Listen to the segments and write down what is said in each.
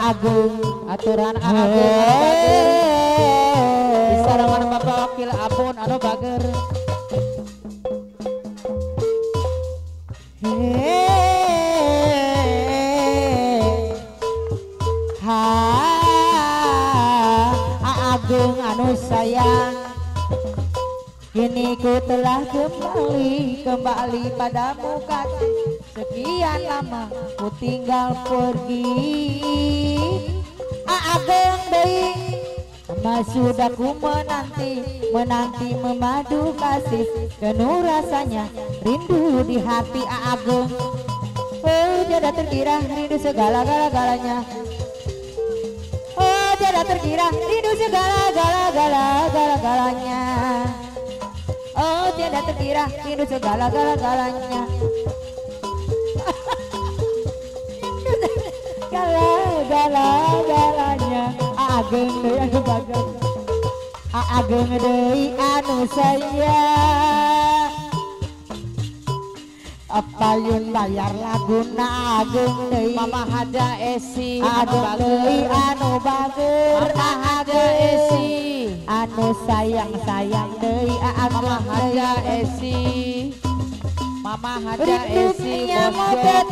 Agung aturan Agung disarangan Bapak Wakil Abun anu bager Agung anu sayang kini ku telah kembali padamu kasih sekian lama ku tinggal pergi Agung deui sudah ku menanti memadu kasih penuh rasanya rindu di hati Agung oh tidak terkira rindu segala-galanya oh tidak terkira rindu segala-galanya oh tidak terkira rindu segala-galanya galanya Agung deui anu bagus Agung deui anu sayang payun bayar laguna Agung deui Mama Haja Esi Agung deui anu bager Haja Esi anu sayang deui Mama Haja Esi Mama Haja Esi bosjo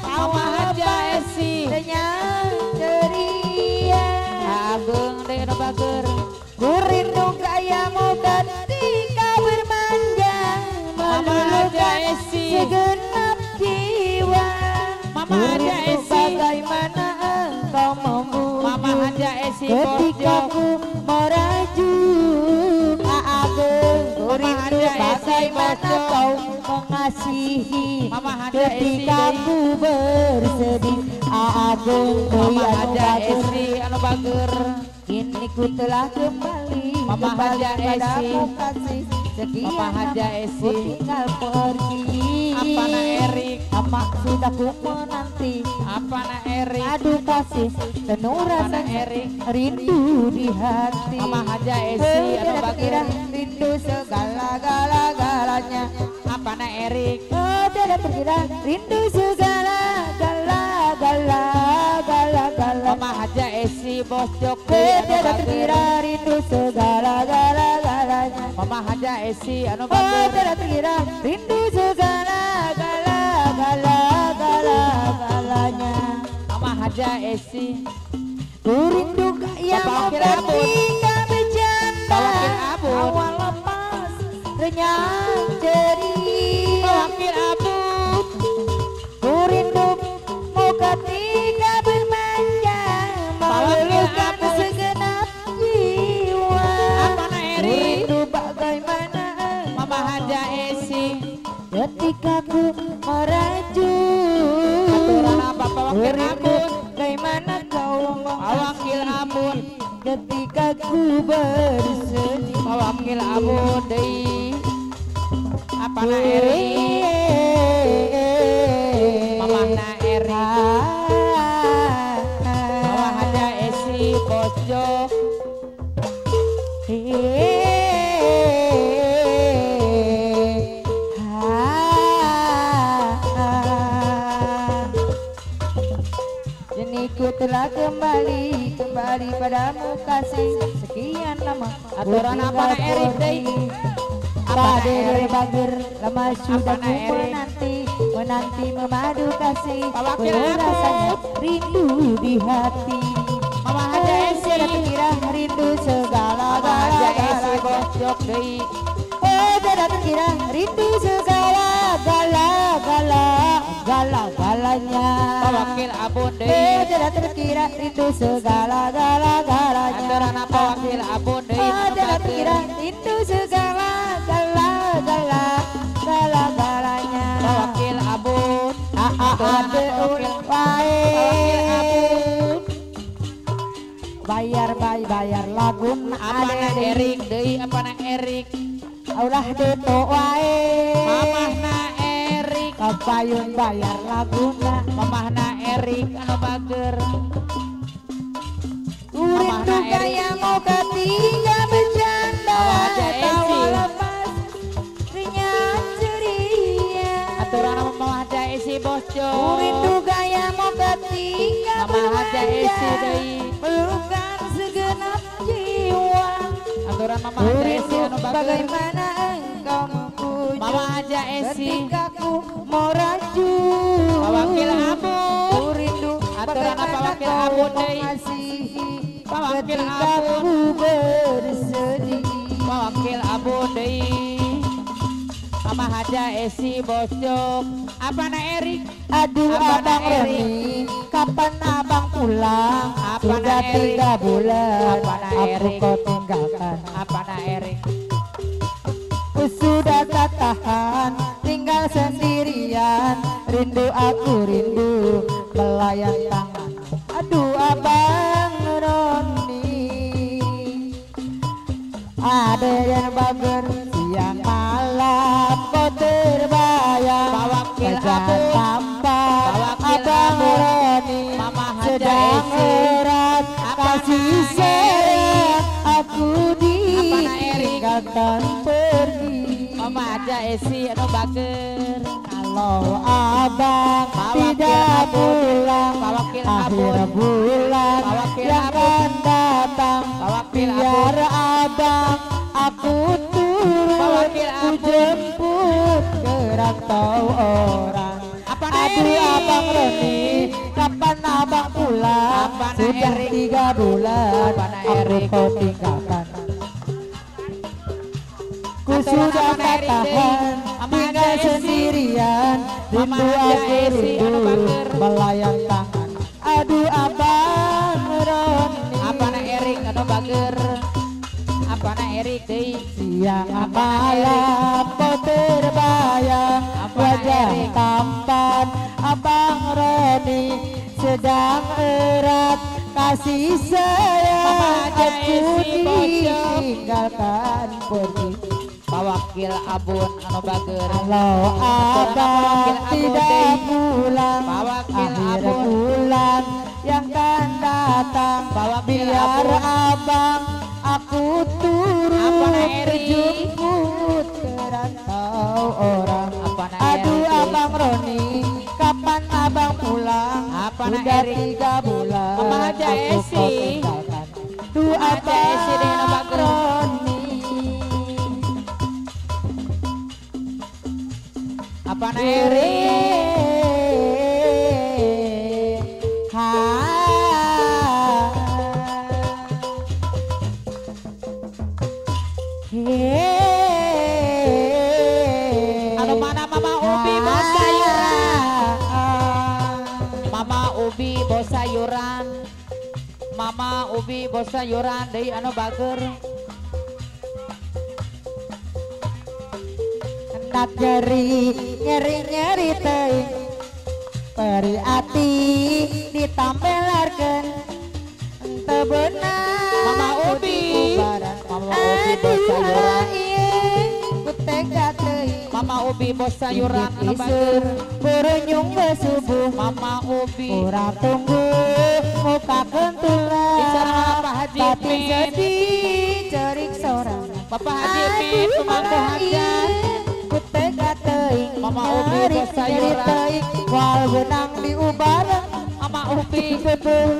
Mama Haja Esi ceria Agung deui anu bager ku rindu gayamu ketika bermanjang Mama Haja Esi segenap jiwa Mama Haja Esi bagaimana engkau membujuk Mama Haja Esi ketika ku merajuk Agung ku rindu bagaimana kau mengasihi ketika ku bersedih Agung Mama Haja Esi anu bager kini ku telah kembali Mama Haja Esi kasih sekian Mama Haja Esi tinggal pergi apana Erik Mama sudah ku menanti apana Erik aduh kasih penuh rasa Erik rindu di hati Mama Haja Esi anu bager rindu segala-galanya apana Erik oh tidak terkira rindu segala-galanya Mama Haja Esi bos jok tidak terkira rindu segala-galanya Mama Haja Esi anu oh bager tidak terkira rindu segala-galanya Mama Haja Esi ku rindu yang mau Bapak Wakil Abun. ketika bercanda Bapak Wakil Abun. awal lepas renyah ceria Wakil Abun ku rindu mau ketika bermanjang meluluhkan Abun. segenap jiwa apana ku Erik rindu bagaimana Mama Haja Esi ketika ku merajuk aturan Bapak Wakil rindu Abun bagaimana kau Wakil Abun ketika ku bersedih Wakil Abun deui apana Erik mamahna Erik Mama Haja Esi bojo Kini ku telah kembali padamu kasih sekian lama aturan apana Erik deui apana Erik bager lama sudah Apana ku Erik? menanti memadu kasih Bapak Wakil penuh Abun. rasanya rindu di hati Mama Haja Esi tidak terkira rindu Mama Haja Esi segala-galanya bos jok deui oh tidak terkira rindu segala-galanya Wakil Abun oh deui tidak terkira rindu segala-galanya aturan apa Wakil Abun deui oh anu tidak bager terkira rindu segala-galanya Wakil Abun ade Wakil wae Abun bayar lagun apana ade Erik deui apana Erik ulah deto wae mamahna Erik kapayun bayar laguna mamahna Erik anu bager rindu Mamahna Erik. kaya mau ketika bercanda Mama Haja Esi. tawa lepas renyah ceria bosco rindu gayamu ketika Mama Haja Esi bermanja deui meluluhkan segenap jiwa. aturan Mama Haja Esi Rindu anu bagus bagaimana engkau mempunyai Mama Haja Esi ketika ku mau raju. Pawakil Abu Rindu aturan apa bagaimana wakil kau Abu deui mengasihi Pawakil ketika Abu ku bersedih. Wakil Abu deui Mama Haja Esi bosco apa na Erik Aduh Apa abang na Eri? Roni, kapan abang pulang? Apa Sudah na Eri? 3 bulan, Apa na aku Eri? kau tinggalkan. apa na Erik Ku sudah tak tahan, tinggal sendirian. Rindu aku rindu, melayang tangan. Aduh abang Roni, ada yang bager siang malam kau terbayang. Pawakil Jangan Abu. tampak Pawakil abang Abu. Roni Mama Haja sedang Esi. erat Apa kasih na sayang aku Apa na Eri? ditinggalkan pergi. Mama Haja Esi anu bager Kalau abang Pawakil tidak Abu. pulang Pawakil akhir Abu. bulan Pawakil yang Abu. akan datang Pawakil Abu. biar abang aku turun Pawakil ku Abu. jemput ke rantau orang. Apa na Aduh Eri? abang Roni, kapan abang pulang? Apa na Sudah Eri? 3 bulan, Apa na aku Eri? kau tinggalkan. Ku Aturan sudah apa na tak Eri tahan, deui? Mama tinggal Haja Esi. sendirian. Mama Rindu Haja aku Esi, anu rindu, bager. melayang tangan. Aduh abang Roni, apa na Erik anu bager apa na Erik deui siang Apa na malam kau terbayang. Apa na Wajah Erik? tampan abang Roni sedang erat kasih sayang. Mama Haja Aku Esi, bosok. ditinggalkan pergi. Pawakil Abun anu bager Kalau abang Pawakil Abu tidak deui. pulang Pawakil akhir Abu. bulan yang akan datang Pawakil biar Abu. abang aku turun Apa na Eri? terjemput ke rantau orang. Apa na Aduh Eri? abang Roni, kapan abang pulang? Apa na Sudah Eri? 3 bulan Mama Haja aku Esi. kau tinggalkan. Duh Mama Haja Esi deh, anu abang bager. Roni, apa na Erik anu mana Mama Ubi bos sayuran Mama Ubi bos sayuran Mama Ubi bos sayuran deui anu bager hendak nyeri teuing peri ati ditampelarkeun henteu beunang Mama Ubi. kubaran. Mama Ubi bos sayuran ku tega teuing Mama Ubi bos sayuran anu isur bager berenyung we subuh Mama Ubi urang tunggu muka kentulan Isara Pak Haji batin Min. sedih cerik sorang. Bapak Haji Min pemangku hajat ku tega teuing Mama Ubi bos sayuran. teuing wal benang di ubaran Mama Ubi betul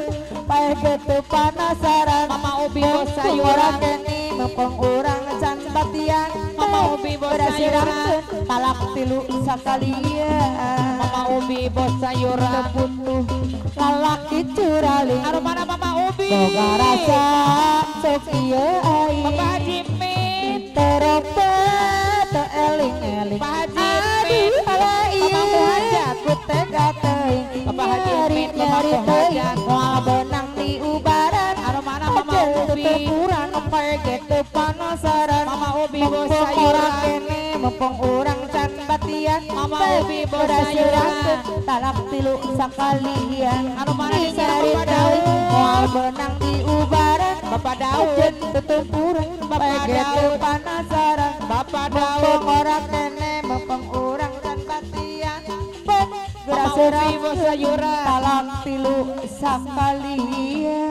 pae gitu panasaran. Mama Ubi bos Orang sayuran kene mempeng urang can batian Mama Ubi bos sayuran talak tilu sakalian. Mama Ubi bos sayuran Teputuh lalaki curaling Anu mana Mama Ubi boga rasa sok ieu aing. Bapak Haji Min Terope teu eling-eling. Pak Haji Min pemangku hajat ku tega teuing Bapak Haji Min pemangku hajat wal benang di ubaran. Anu mana Mama Ubi Kurang pae gitu panasaran. Mama Ubi bos Mumpung orang sayuran kene mumpung orang can batian. Mama Teh Ubi bos beras sayuran. sirang talak tilu sakalian. Anu mana di sana Disari Bapak teuing Daud? moal benang di ubaran. Bapak Daud Ajen tutupuran Bapak pae gitu Daud. panasaran. Bapak Mumpung Daud orang kene mumpung orang can batian. Mama Beras Ubi sirang bos sayuran talak tilu sakalian.